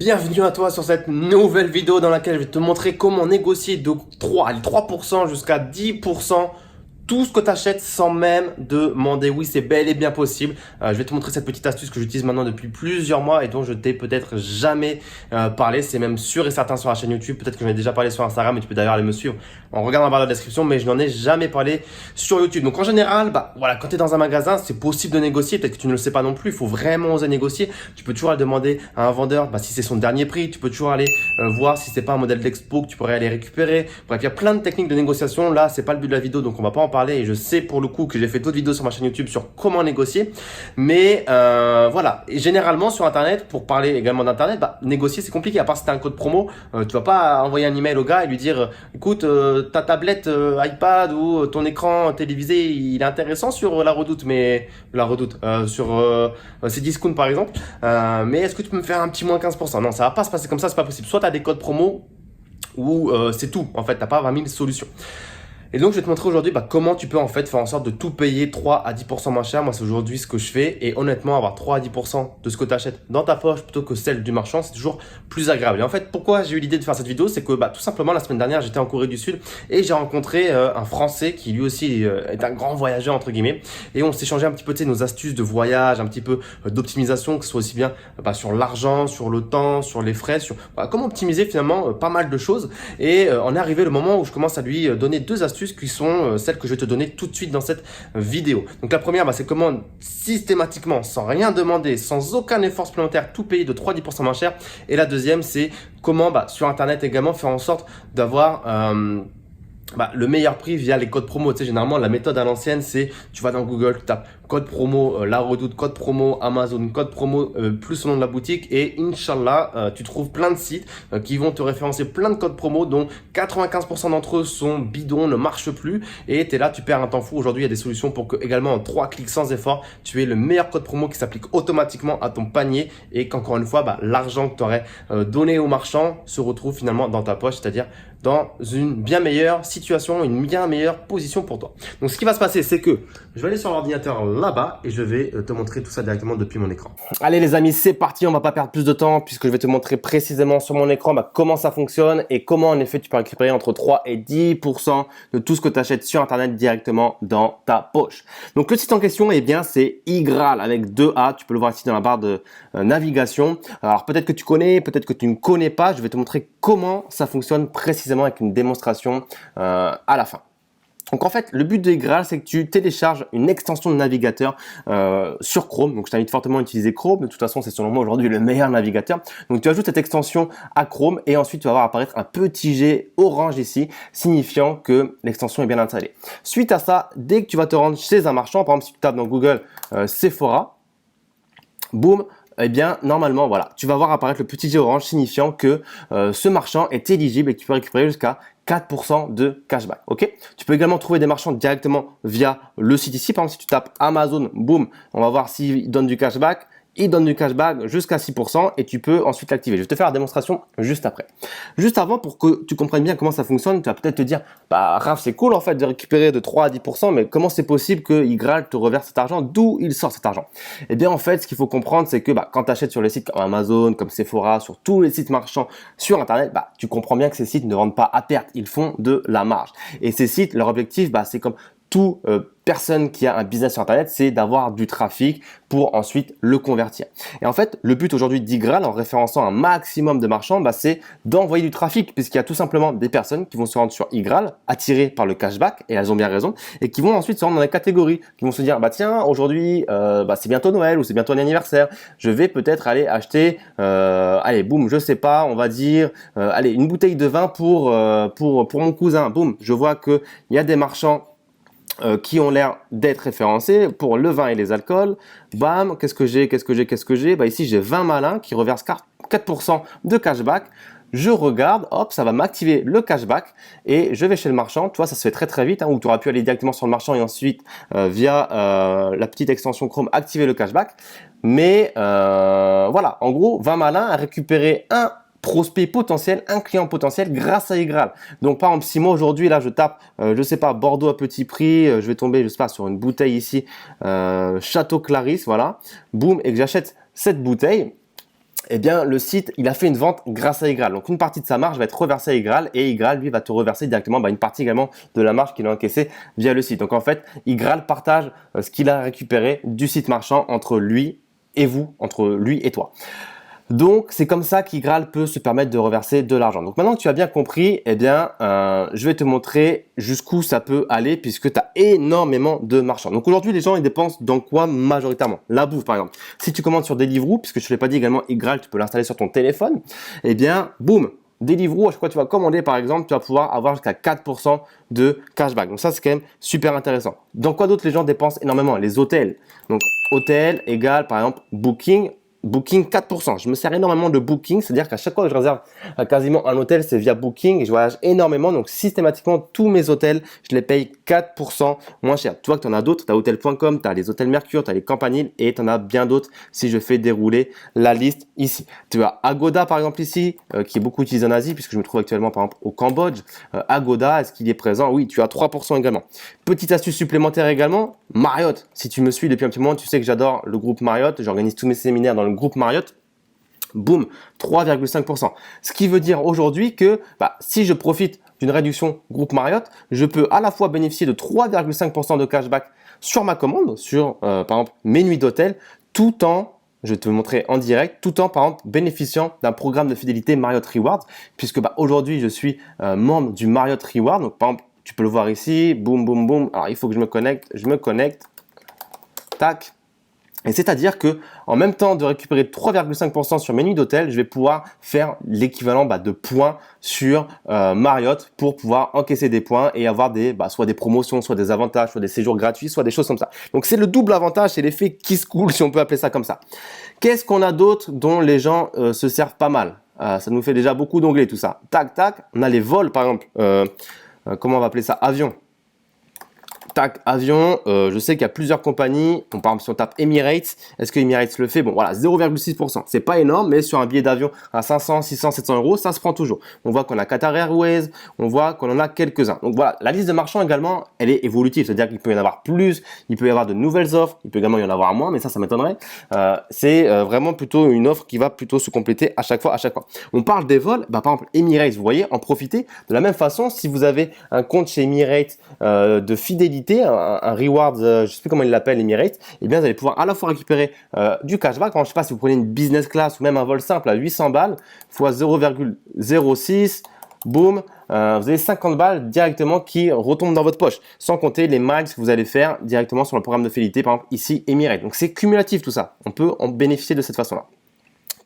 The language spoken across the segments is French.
Bienvenue à toi sur cette nouvelle vidéo dans laquelle je vais te montrer comment négocier de 3% jusqu'à 10% tout ce que tu achètes sans même demander. Oui, c'est bel et bien possible. Je vais te montrer cette petite astuce que j'utilise maintenant depuis plusieurs mois et dont je t'ai peut-être jamais parlé. C'est même sûr et certain sur la chaîne YouTube. Peut-être que j'en ai déjà parlé sur Instagram et tu peux d'ailleurs aller me suivre en regardant la barre de la description, mais je n'en ai jamais parlé sur YouTube. Donc en général, voilà, quand tu es dans un magasin, c'est possible de négocier. Peut-être que tu ne le sais pas non plus. Il faut vraiment oser négocier. Tu peux toujours aller demander à un vendeur si c'est son dernier prix. Tu peux toujours aller voir si c'est pas un modèle d'expo que tu pourrais aller récupérer. Bref, il y a plein de techniques de négociation. Là, c'est pas le but de la vidéo, donc on va pas en parler. Et je sais pour le coup que j'ai fait d'autres vidéos sur ma chaîne YouTube sur comment négocier. Mais voilà. Et généralement sur Internet, pour parler également d'Internet, négocier c'est compliqué. À part si tu as un code promo, tu vas pas envoyer un email au gars et lui dire écoute, ta tablette iPad ou ton écran télévisé, il est intéressant sur la Redoute, mais la Redoute, sur Cdiscount par exemple. Mais est-ce que tu peux me faire un petit moins 15%? Non, ça va pas se passer comme ça, c'est pas possible. Soit tu as des codes promo ou c'est tout. En fait, t'as pas 20 000 solutions. Et donc, je vais te montrer aujourd'hui comment tu peux en fait faire en sorte de tout payer 3 à 10% moins cher. Moi, c'est aujourd'hui ce que je fais. Et honnêtement, avoir 3 à 10% de ce que tu achètes dans ta poche plutôt que celle du marchand, c'est toujours plus agréable. Et en fait, pourquoi j'ai eu l'idée de faire cette vidéo? C'est que tout simplement, la semaine dernière, j'étais en Corée du Sud et j'ai rencontré un Français qui lui aussi est un grand voyageur, entre guillemets. Et on s'est changé un petit peu nos astuces de voyage, un petit peu d'optimisation, que ce soit aussi bien sur l'argent, sur le temps, sur les frais, sur comment optimiser finalement pas mal de choses. Et on est arrivé le moment où je commence à lui donner deux astuces qui sont celles que je vais te donner tout de suite dans cette vidéo. Donc la première, c'est comment systématiquement, sans rien demander, sans aucun effort supplémentaire, tout payer de 3 à 10% moins cher. Et la deuxième, c'est comment sur Internet également faire en sorte d'avoir le meilleur prix via les codes promo. Tu sais, généralement, la méthode à l'ancienne, c'est tu vas dans Google, tu tapes code promo, La Redoute, code promo, Amazon, code promo, plus le nom de la boutique et Inch'Allah, tu trouves plein de sites qui vont te référencer plein de codes promo dont 95% d'entre eux sont bidons, ne marchent plus et tu es là, tu perds un temps fou. Aujourd'hui, il y a des solutions pour que également en 3 clics sans effort, tu aies le meilleur code promo qui s'applique automatiquement à ton panier et qu'encore une fois, l'argent que tu aurais donné au marchand se retrouve finalement dans ta poche, c'est-à-dire dans une bien meilleure situation, une bien meilleure position pour toi. Donc ce qui va se passer, c'est que je vais aller sur l'ordinateur là-bas et je vais te montrer tout ça directement depuis mon écran. Allez les amis, c'est parti, on va pas perdre plus de temps puisque je vais te montrer précisément sur mon écran comment ça fonctionne et comment en effet tu peux récupérer entre 3 et 10% de tout ce que tu achètes sur Internet directement dans ta poche. Donc le site en question, c'est iGraal avec 2 A, tu peux le voir ici dans la barre de navigation. Alors peut-être que tu connais, peut-être que tu ne connais pas, je vais te montrer comment ça fonctionne précisément avec une démonstration à la fin. Donc en fait, le but de iGraal, c'est que tu télécharges une extension de navigateur sur Chrome. Donc je t'invite fortement à utiliser Chrome. De toute façon, c'est selon moi aujourd'hui le meilleur navigateur. Donc tu ajoutes cette extension à Chrome et ensuite tu vas voir apparaître un petit G orange ici, signifiant que l'extension est bien installée. Suite à ça, dès que tu vas te rendre chez un marchand, par exemple si tu tapes dans Google Sephora, boum, normalement, voilà, tu vas voir apparaître le petit G orange signifiant que ce marchand est éligible et que tu peux récupérer jusqu'à 4% de cashback. Ok. Tu peux également trouver des marchands directement via le site ici. Par exemple, si tu tapes Amazon, boum, on va voir s'il donne du cashback. Il donne du cashback jusqu'à 6% et tu peux ensuite l'activer. Je vais te faire la démonstration juste après. Juste avant, pour que tu comprennes bien comment ça fonctionne, tu vas peut-être te dire, Raph, c'est cool en fait de récupérer de 3 à 10%, mais comment c'est possible que iGraal te reverse cet argent? D'où il sort cet argent? Eh bien, en fait, ce qu'il faut comprendre, c'est que quand tu achètes sur les sites comme Amazon, comme Sephora, sur tous les sites marchands sur Internet, tu comprends bien que ces sites ne vendent pas à perte, ils font de la marge. Et ces sites, leur objectif, c'est comme tout personne qui a un business sur Internet, c'est d'avoir du trafic pour ensuite le convertir. Et en fait, le but aujourd'hui d'iGraal, en référençant un maximum de marchands, c'est d'envoyer du trafic, puisqu'il y a tout simplement des personnes qui vont se rendre sur iGraal, attirées par le cashback, et elles ont bien raison, et qui vont ensuite se rendre dans les catégories, qui vont se dire, tiens, aujourd'hui, c'est bientôt Noël ou c'est bientôt un anniversaire, je vais peut-être aller acheter, allez, boum, je sais pas, on va dire, allez, une bouteille de vin pour mon cousin, boum, je vois qu'il y a des marchands qui ont l'air d'être référencés pour le vin et les alcools. Bam, qu'est-ce que j'ai? Ici, j'ai 20 malins qui reversent 4% de cashback. Je regarde, hop, ça va m'activer le cashback et je vais chez le marchand. Tu vois, ça se fait très très vite, où tu auras pu aller directement sur le marchand et ensuite via la petite extension Chrome activer le cashback. Mais voilà, en gros, 20 malins à récupérer un prospect potentiel, un client potentiel grâce à iGraal. Donc par exemple, si moi aujourd'hui là je tape, je sais pas, Bordeaux à petit prix, je vais tomber, je sais pas, sur une bouteille ici, Château Clarisse, voilà, boum, et que j'achète cette bouteille, eh bien, le site, il a fait une vente grâce à Igral. Donc, une partie de sa marge va être reversée à Igral et Igral, lui, va te reverser directement une partie également de la marge qu'il a encaissée via le site. Donc, en fait, Igral partage ce qu'il a récupéré du site marchand entre lui et vous, entre lui et toi. Donc, c'est comme ça qu'Igral peut se permettre de reverser de l'argent. Donc, maintenant que tu as bien compris, eh bien, je vais te montrer jusqu'où ça peut aller puisque tu as énormément de marchands. Donc, aujourd'hui, les gens, ils dépensent dans quoi majoritairement? La bouffe, par exemple. Si tu commandes sur Deliveroo, puisque je ne l'ai pas dit également, Igral, tu peux l'installer sur ton téléphone, eh bien, boum, Deliveroo, à chaque fois que tu vas commander, par exemple, tu vas pouvoir avoir jusqu'à 4% de cashback. Donc, ça, c'est quand même super intéressant. Dans quoi d'autre les gens dépensent énormément? Les hôtels. Donc, hôtel égale, par exemple, Booking. Booking 4%. Je me sers énormément de Booking, c'est-à-dire qu'à chaque fois que je réserve quasiment un hôtel, c'est via Booking et je voyage énormément. Donc systématiquement, tous mes hôtels, je les paye 4% moins cher. Tu vois que tu en as d'autres, tu as Hotel.com, tu as les hôtels Mercure, tu as les Campanile et tu en as bien d'autres si je fais dérouler la liste ici. Tu as Agoda par exemple ici, qui est beaucoup utilisé en Asie puisque je me trouve actuellement par exemple au Cambodge. Agoda, est-ce qu'il est présent? Oui, tu as 3% également. Petite astuce supplémentaire également, Marriott. Si tu me suis depuis un petit moment, tu sais que j'adore le groupe Marriott. J'organise tous mes séminaires dans le groupe Marriott. Boum, 3,5%. Ce qui veut dire aujourd'hui que si je profite d'une réduction groupe Marriott, je peux à la fois bénéficier de 3,5% de cashback sur ma commande, sur par exemple mes nuits d'hôtel, tout en, je vais te montrer en direct, tout en par exemple bénéficiant d'un programme de fidélité Marriott Rewards, puisque aujourd'hui je suis membre du Marriott Rewards. Donc par exemple, tu peux le voir ici, boum, boum, boum. Alors il faut que je me connecte, tac. Et c'est-à-dire que en même temps de récupérer 3,5% sur mes nuits d'hôtel, je vais pouvoir faire l'équivalent de points sur Marriott pour pouvoir encaisser des points et avoir soit des promotions, soit des avantages, soit des séjours gratuits, soit des choses comme ça. Donc c'est le double avantage, c'est l'effet kiss cool si on peut appeler ça comme ça. Qu'est-ce qu'on a d'autre dont les gens se servent pas mal? Ça nous fait déjà beaucoup d'onglets tout ça. Tac, tac, on a les vols par exemple. Comment on va appeler ça? Avion. Tac, avion, je sais qu'il y a plusieurs compagnies. Bon, par exemple, si on tape Emirates, est-ce que Emirates le fait? Bon, voilà, 0,6%. C'est pas énorme, mais sur un billet d'avion à 500, 600, 700 euros, ça se prend toujours. On voit qu'on a Qatar Airways, on voit qu'on en a quelques-uns. Donc voilà, la liste de marchands également, elle est évolutive. C'est-à-dire qu'il peut y en avoir plus, il peut y avoir de nouvelles offres, il peut également y en avoir moins, mais ça m'étonnerait. C'est vraiment plutôt une offre qui va plutôt se compléter à chaque fois. On parle des vols, par exemple, Emirates, vous voyez, en profiter. De la même façon, si vous avez un compte chez Emirates de fidélité, un reward, je ne sais plus comment il l'appelle, Emirates, et bien vous allez pouvoir à la fois récupérer du cashback. Je ne sais pas si vous prenez une business class ou même un vol simple à 800 balles fois 0,06, boum, vous avez 50 balles directement qui retombent dans votre poche, sans compter les miles que vous allez faire directement sur le programme de fidélité, par exemple ici Emirates. Donc c'est cumulatif tout ça, on peut en bénéficier de cette façon-là.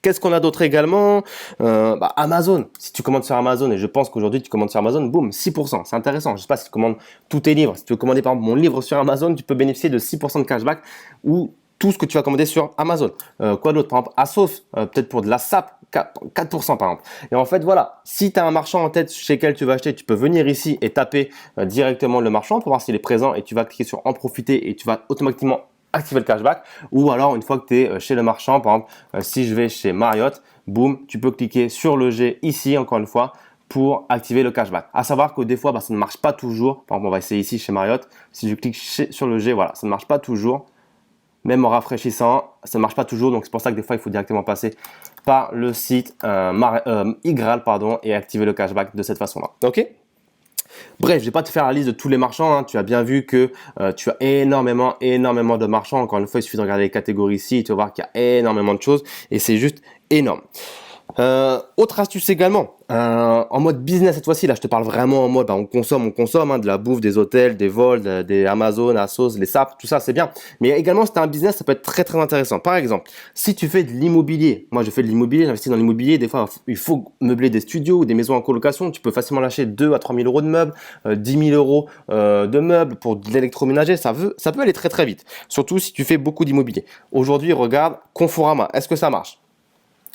Qu'est-ce qu'on a d'autre également? Amazon. Si tu commandes sur Amazon, et je pense qu'aujourd'hui tu commandes sur Amazon, boum, 6%. C'est intéressant. Je ne sais pas si tu commandes tous tes livres. Si tu veux commander par exemple mon livre sur Amazon, tu peux bénéficier de 6% de cashback ou tout ce que tu vas commander sur Amazon. Quoi d'autre? Par exemple, Asos, peut-être pour de la SAP, 4% par exemple. Et en fait, voilà, si tu as un marchand en tête chez lequel tu vas acheter, tu peux venir ici et taper directement le marchand pour voir s'il est présent et tu vas cliquer sur en profiter et tu vas automatiquement activer le cashback. Ou alors une fois que tu es chez le marchand, par exemple si je vais chez Marriott, boum, tu peux cliquer sur le G ici encore une fois pour activer le cashback. À savoir que des fois ça ne marche pas toujours. Par exemple, on va essayer ici chez Marriott. Si je clique sur le G, voilà, ça ne marche pas toujours. Même en rafraîchissant, ça ne marche pas toujours. Donc c'est pour ça que des fois il faut directement passer par le site Igral et activer le cashback de cette façon-là. Ok? Bref, je vais pas te faire la liste de tous les marchands. Tu as bien vu que tu as énormément de marchands. Encore une fois, il suffit de regarder les catégories ici. Tu vas voir qu'il y a énormément de choses et c'est juste énorme. Autre astuce également, en mode business cette fois-ci, là je te parle vraiment en mode on consomme de la bouffe, des hôtels, des vols, des Amazon, Asos, les SAP, tout ça c'est bien. Mais également si tu as un business, ça peut être très intéressant. Par exemple, si tu fais de l'immobilier, moi je fais de l'immobilier, j'investis dans l'immobilier, des fois il faut meubler des studios ou des maisons en colocation, tu peux facilement lâcher 2 à 3 000 euros de meubles, 10 000 euros de meubles pour de l'électroménager, ça peut aller très vite, surtout si tu fais beaucoup d'immobilier. Aujourd'hui, regarde Conforama, est-ce que ça marche?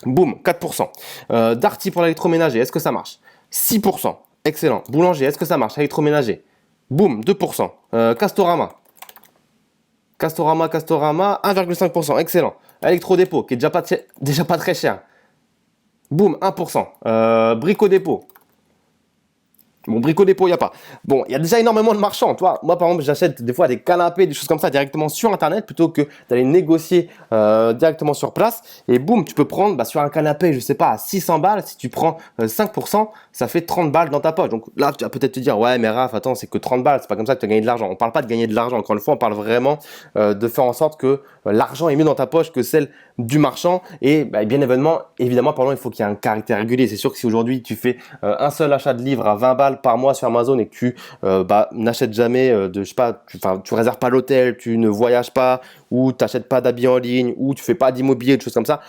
Boum, 4%. Darty pour l'électroménager, est-ce que ça marche? 6%. Excellent. Boulanger, est-ce que ça marche? Électroménager. Boum, 2%. Castorama. Castorama, 1,5%. Excellent. Électrodépôt, qui est déjà pas très cher. Boum, 1%. Brico Dépôt. Bon, Brico Dépôt, il n'y a pas. Bon, il y a déjà énormément de marchands. Toi, moi, par exemple, j'achète des fois des canapés, des choses comme ça directement sur Internet plutôt que d'aller négocier directement sur place. Et boum, tu peux prendre sur un canapé, je sais pas, à 600 balles. Si tu prends 5%, ça fait 30 balles dans ta poche. Donc là, tu vas peut-être te dire, ouais, mais Raph, attends, c'est que 30 balles. C'est pas comme ça que tu as gagné de l'argent. On parle pas de gagner de l'argent. Encore une fois, on parle vraiment de faire en sorte que l'argent est mieux dans ta poche que celle du marchand. Et bien évidemment, pardon, il faut qu'il y ait un caractère régulier. C'est sûr que si aujourd'hui tu fais un seul achat de livres à 20 balles par mois sur Amazon et que tu n'achètes jamais je sais pas, tu réserves pas l'hôtel, tu ne voyages pas, ou tu n'achètes pas d'habits en ligne, ou tu fais pas d'immobilier, des choses comme ça,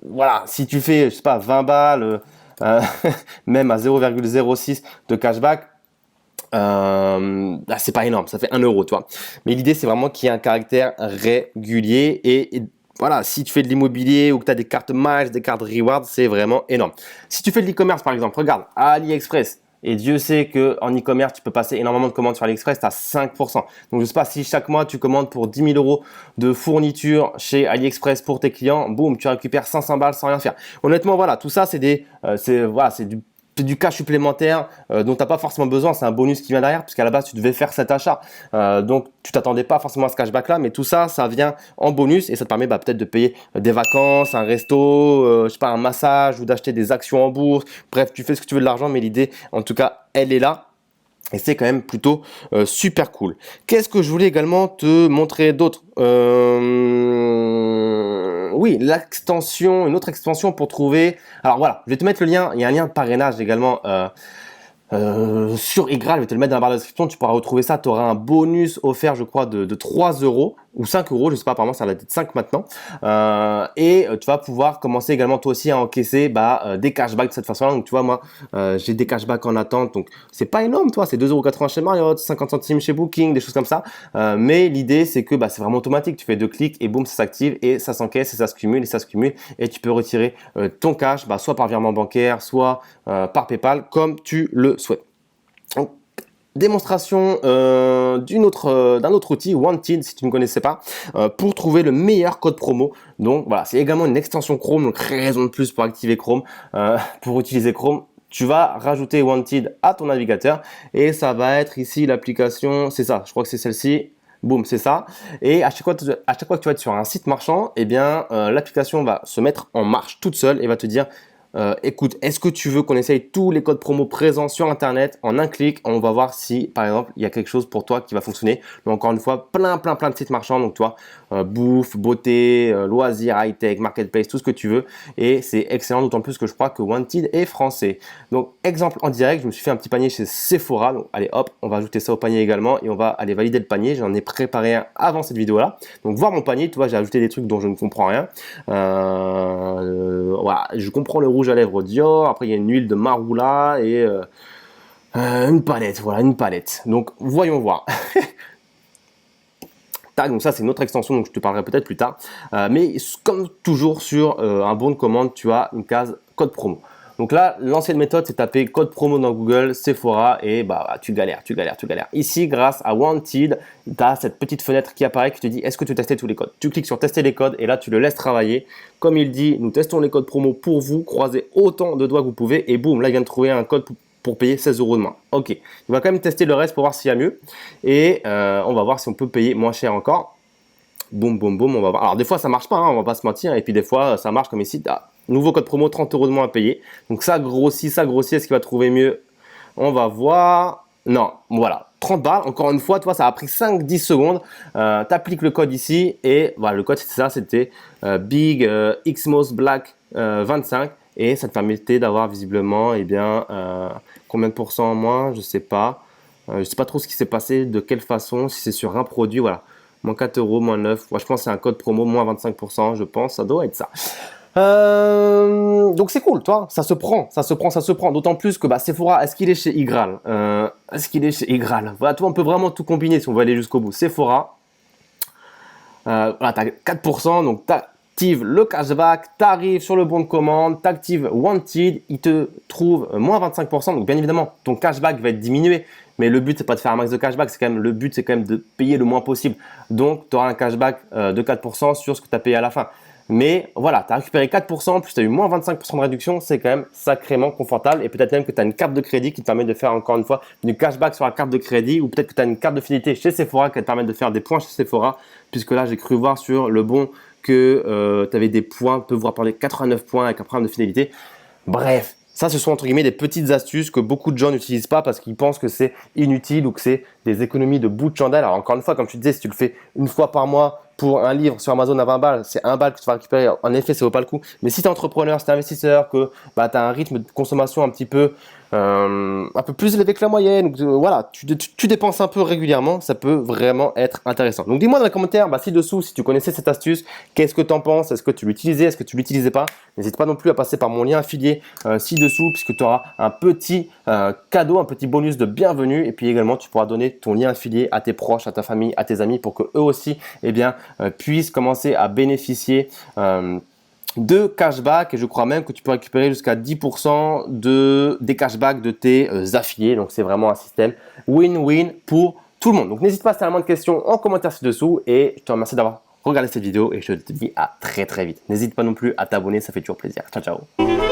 voilà, si tu fais, je sais pas, 20 balles, même à 0,06 de cashback, c'est pas énorme, ça fait 1 euro, toi. Mais l'idée, c'est vraiment qu'il y ait un caractère régulier et voilà, si tu fais de l'immobilier ou que tu as des cartes miles, des cartes rewards, c'est vraiment énorme. Si tu fais de l'e-commerce, par exemple, regarde, AliExpress, et Dieu sait qu'en e-commerce, tu peux passer énormément de commandes sur AliExpress, tu as 5%. Donc, je sais pas, si chaque mois, tu commandes pour 10 000 euros de fourniture chez AliExpress pour tes clients, boum, tu récupères 500 balles sans rien faire. Honnêtement, voilà, tout ça, c'est du cash supplémentaire dont tu n'as pas forcément besoin, c'est un bonus qui vient derrière, puisqu'à la base tu devais faire cet achat. Donc tu t'attendais pas forcément à ce cashback là, mais tout ça, ça vient en bonus et ça te permet peut-être de payer des vacances, un resto, je sais pas, un massage ou d'acheter des actions en bourse. Bref, tu fais ce que tu veux de l'argent, mais l'idée, en tout cas, elle est là. Et c'est quand même plutôt super cool. Qu'est-ce que je voulais également te montrer d'autre Oui, une autre extension pour trouver. Alors voilà, je vais te mettre le lien. Il y a un lien de parrainage également sur Igral. Je vais te le mettre dans la barre de description. Tu pourras retrouver ça. Tu auras un bonus offert, je crois, de 3 euros ou 5 euros. Je sais pas, apparemment, ça va être 5 maintenant. Et tu vas pouvoir commencer également toi aussi à encaisser des cashbacks de cette façon-là. Donc tu vois, moi, j'ai des cashbacks en attente. Donc c'est pas énorme, toi. C'est 2,80 € chez Marriott, 50 centimes chez Booking, des choses comme ça. Mais l'idée, c'est que c'est vraiment automatique. Tu fais 2 clics et boum, ça s'active et ça s'encaisse et ça se cumule et ça se cumule. Et tu peux retirer ton cash, soit par virement bancaire, soit par PayPal, comme tu le souhaites. Donc, démonstration d'un autre outil, Wanted, si tu ne connaissais pas, pour trouver le meilleur code promo. Donc voilà, c'est également une extension Chrome, donc raison de plus pour activer Chrome, pour utiliser Chrome. Tu vas rajouter Wanted à ton navigateur et ça va être ici l'application, c'est ça, je crois que c'est celle-ci. Boum, c'est ça. Et à chaque fois que tu vas être sur un site marchand, l'application va se mettre en marche toute seule et va te dire écoute, est-ce que tu veux qu'on essaye tous les codes promo présents sur Internet en un clic? On va voir si, par exemple, il y a quelque chose pour toi qui va fonctionner. Mais encore une fois, plein de sites marchands. Donc, toi, bouffe, beauté, loisirs, high-tech, marketplace, tout ce que tu veux. Et c'est excellent, d'autant plus que je crois que Wanted est français. Donc, exemple en direct, je me suis fait un petit panier chez Sephora. Donc, allez, hop, on va ajouter ça au panier également et on va aller valider le panier. J'en ai préparé un avant cette vidéo-là. Donc, voir mon panier, tu vois, j'ai ajouté des trucs dont je ne comprends rien. Voilà, je comprends le rouge à lèvres Dior, après il y a une huile de Marula et une palette, voilà, une palette. Donc voyons voir. Tac, donc ça c'est une autre extension, donc je te parlerai peut-être plus tard. Mais comme toujours sur un bon de commande, tu as une case code promo. Donc là, l'ancienne méthode, c'est taper code promo dans Google, Sephora, et tu galères. Ici, grâce à Wanted, tu as cette petite fenêtre qui apparaît qui te dit est-ce que tu testes tous les codes? Tu cliques sur tester les codes et là, tu le laisses travailler. Comme il dit, nous testons les codes promo pour vous, croisez autant de doigts que vous pouvez, et boum, là, il vient de trouver un code pour payer 16 € de moins. Ok, il va quand même tester le reste pour voir s'il y a mieux, et on va voir si on peut payer moins cher encore. Boum, boum, boum, on va voir. Alors des fois ça marche pas, on va pas se mentir, et puis des fois ça marche comme ici, nouveau code promo, 30 € de moins à payer. Donc ça grossit, est-ce qu'il va trouver mieux? On va voir. Non, voilà, 30 balles, encore une fois, toi ça a pris 5-10 secondes. Tu appliques le code ici, et voilà, le code c'était ça, c'était Big Xmos Black 25, et ça te permettait d'avoir visiblement, combien de pourcents en moins, je sais pas. Je sais pas trop ce qui s'est passé, de quelle façon, si c'est sur un produit, voilà. Moins 4 €, moins 9. Moi, je pense que c'est un code promo, moins 25%, je pense. Ça doit être ça. Donc, c'est cool, toi. Ça se prend. D'autant plus que Sephora, est-ce qu'il est chez Igral? Voilà, toi, on peut vraiment tout combiner si on veut aller jusqu'au bout. Sephora. Voilà, tu as 4%. Donc, tu actives le cashback. Tu arrives sur le bon de commande. Tu actives Wanted. Il te trouve moins 25%. Donc, bien évidemment, ton cashback va être diminué. Mais le but, c'est pas de faire un max de cashback, le but, c'est quand même de payer le moins possible. Donc, tu auras un cashback de 4% sur ce que tu as payé à la fin. Mais voilà, tu as récupéré 4%, plus tu as eu moins 25% de réduction, c'est quand même sacrément confortable. Et peut-être même que tu as une carte de crédit qui te permet de faire encore une fois du cashback sur la carte de crédit, ou peut-être que tu as une carte de fidélité chez Sephora qui va te permettre de faire des points chez Sephora, puisque là j'ai cru voir sur le bon que tu avais des points, peut vous rapporter 89 points avec un programme de fidélité. Bref, ça ce sont entre guillemets des petites astuces que beaucoup de gens n'utilisent pas parce qu'ils pensent que c'est inutile ou que c'est des économies de bout de chandelle. Alors encore une fois, comme tu disais, si tu le fais une fois par mois pour un livre sur Amazon à 20 balles, c'est 1 balle que tu vas récupérer. En effet, ça vaut pas le coup. Mais si tu es entrepreneur, si tu es investisseur, que tu as un rythme de consommation un peu plus élevé que la moyenne, voilà, tu dépenses un peu régulièrement, ça peut vraiment être intéressant. Donc dis-moi dans les commentaires ci-dessous si tu connaissais cette astuce, qu'est-ce que tu en penses, est-ce que tu l'utilisais, est-ce que tu l'utilisais pas. N'hésite pas non plus à passer par mon lien affilié ci-dessous puisque tu auras un petit cadeau, un petit bonus de bienvenue et puis également tu pourras donner ton lien affilié à tes proches, à ta famille, à tes amis pour que eux aussi puissent commencer à bénéficier de cashback et je crois même que tu peux récupérer jusqu'à 10% des cashbacks de tes affiliés. Donc c'est vraiment un système win-win pour tout le monde. Donc n'hésite pas à faire moins de questions en commentaire ci-dessous et je te remercie d'avoir regardé cette vidéo et je te dis à très très vite. N'hésite pas non plus à t'abonner, ça fait toujours plaisir. Ciao ciao.